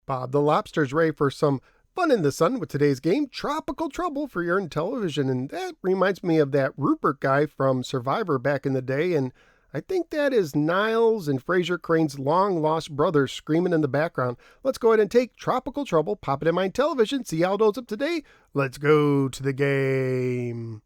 Bob the Lobster's ready for some fun in the sun with today's game, Tropical Trouble for your Intellivision. And that reminds me of that Rupert guy from Survivor back in the day. And I think that is Niles and Fraser Crane's long-lost brother screaming in the background. Let's go ahead and take Tropical Trouble, pop it in my Intellivision, see how it holds up today. Let's go to the game.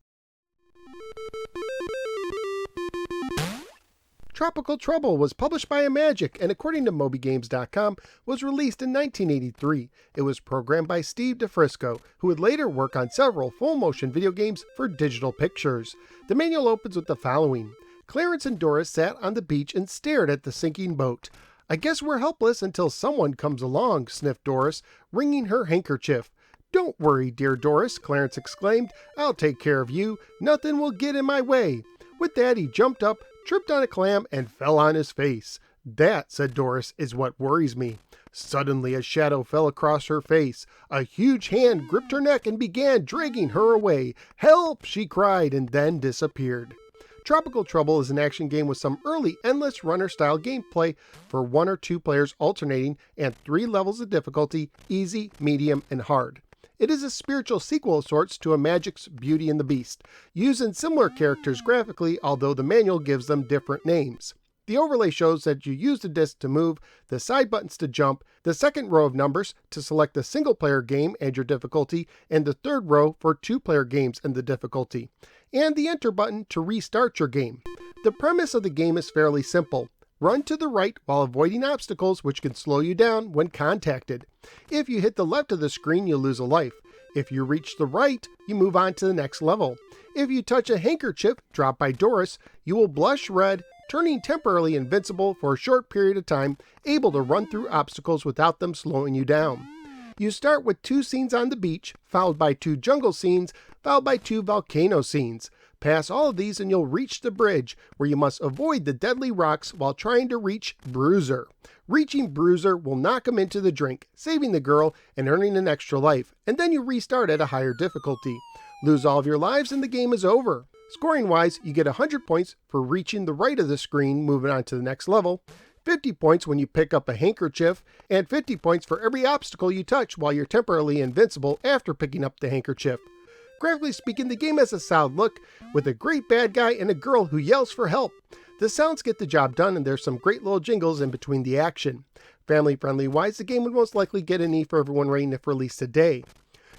Tropical Trouble was published by Imagic and, according to MobyGames.com, was released in 1983. It was programmed by Steve DeFrisco, who would later work on several full-motion video games for Digital Pictures. The manual opens with the following. Clarence and Doris sat on the beach and stared at the sinking boat. "I guess we're helpless until someone comes along," sniffed Doris, wringing her handkerchief. "Don't worry, dear Doris," Clarence exclaimed. "I'll take care of you. Nothing will get in my way." With that, he jumped up, tripped on a clam, and fell on his face. "That," said Doris, "is what worries me." Suddenly, a shadow fell across her face. A huge hand gripped her neck and began dragging her away. "Help!" she cried, and then disappeared. Tropical Trouble is an action game with some early endless runner-style gameplay for 1 or 2 players alternating and 3 levels of difficulty, easy, medium, and hard. It is a spiritual sequel of sorts to Imagic's Beauty and the Beast, using similar characters graphically, although the manual gives them different names. The overlay shows that you use the disc to move, the side buttons to jump, the second row of numbers to select the single-player game and your difficulty, and the third row for 2-player games and the difficulty, and the enter button to restart your game. The premise of the game is fairly simple. Run to the right while avoiding obstacles which can slow you down when contacted. If you hit the left of the screen, you'll lose a life. If you reach the right, you move on to the next level. If you touch a handkerchief dropped by Doris, you will blush red, turning temporarily invincible for a short period of time, able to run through obstacles without them slowing you down. You start with 2 scenes on the beach, followed by 2 jungle scenes, followed by 2 volcano scenes. Pass all of these and you'll reach the bridge, where you must avoid the deadly rocks while trying to reach Bruiser. Reaching Bruiser will knock him into the drink, saving the girl and earning an extra life, and then you restart at a higher difficulty. Lose all of your lives and the game is over. Scoring-wise, you get 100 points for reaching the right of the screen, moving on to the next level, 50 points when you pick up a handkerchief, and 50 points for every obstacle you touch while you're temporarily invincible after picking up the handkerchief. Graphically speaking, the game has a solid look, with a great bad guy and a girl who yells for help. The sounds get the job done, and there's some great little jingles in between the action. Family-friendly wise, the game would most likely get an E for everyone rating if released today.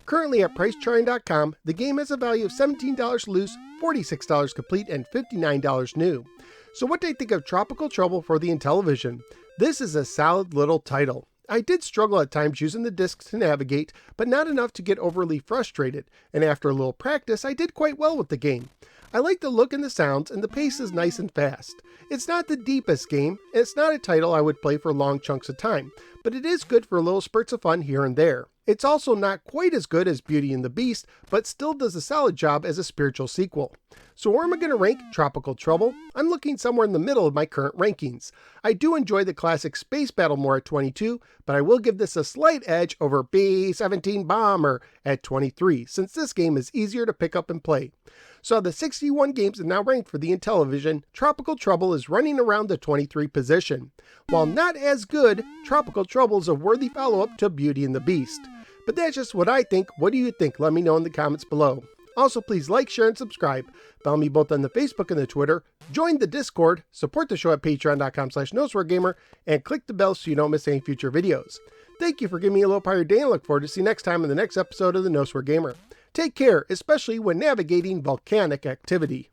Currently at PriceCharting.com, the game has a value of $17 loose, $46 complete, and $59 new. So what do you think of Tropical Trouble for the Intellivision? This is a solid little title. I did struggle at times using the disc to navigate, but not enough to get overly frustrated, and after a little practice, I did quite well with the game. I like the look and the sounds, and the pace is nice and fast. It's not the deepest game, and it's not a title I would play for long chunks of time, but it is good for little spurts of fun here and there. It's also not quite as good as Beauty and the Beast, but still does a solid job as a spiritual sequel. So where am I going to rank Tropical Trouble? I'm looking somewhere in the middle of my current rankings. I do enjoy the classic Space Battle more at 22, but I will give this a slight edge over B-17 Bomber at 23, since this game is easier to pick up and play. So the 61 games that now ranked for the Intellivision, Tropical Trouble is running around the 23 position. While not as good, Tropical Trouble is a worthy follow-up to Beauty and the Beast. But that's just what I think. What do you think? Let me know in the comments below. Also, please like, share, and subscribe. Follow me both on the Facebook and the Twitter. Join the Discord. Support the show at patreon.com/NoSwearGamer. And click the bell so you don't miss any future videos. Thank you for giving me a little part of your day, and I look forward to see you next time in the next episode of the No Swear Gamer. Take care, especially when navigating volcanic activity.